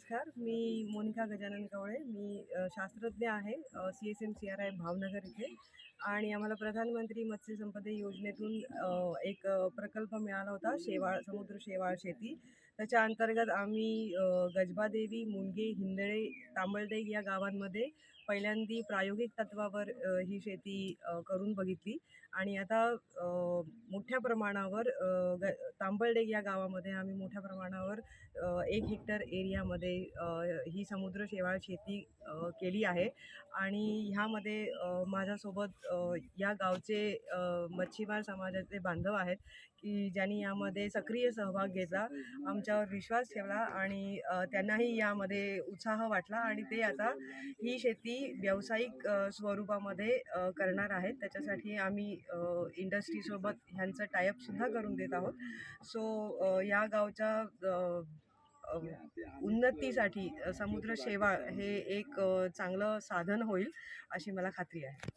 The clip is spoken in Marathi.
नमस्कार. मी मोनिका गजानन कवळे. मी शास्त्रज्ञ आहे CSMCRI भावनगर इथे. आणि आम्हाला प्रधानमंत्री मत्स्य संपदा योजनेतून एक प्रकल्प मिळाला होता, समुद्र शेवाळ शेती. त्याच्या अंतर्गत आम्ही गजबादेवी, मुणगे, हिंदळे, तांबळदेग या गावांमध्ये पहिल्यांदा प्रायोगिक तत्त्वावर ही शेती करून बघितली. आणि आता मोठ्या प्रमाणावर तांबळदेग या गावामध्ये आम्ही मोठ्या प्रमाणावर 1 हेक्टर एरियामध्ये ही समुद्र शेवाळ शेती केली आहे. आणि ह्यामध्ये माझ्यासोबत या गावचे मच्छीमार समाजाचे बांधव आहेत, की ज्यांनी यामध्ये सक्रिय सहभाग घेतला, आमच्यावर विश्वास ठेवला आणि त्यांनाही यामध्ये उत्साह वाटला आणि ते आता ही शेती व्यावसायिक स्वरूपामध्ये करणार आहेत. त्याच्यासाठी आम्ही इंडस्ट्रीसोबत ह्यांचं टायअपसुद्धा करून देत आहोत. सो या गावच्या अ, उन्नतीसाठी समुद्र शेवाळ हे एक चांगलं साधन होईल अशी मला खात्री आहे.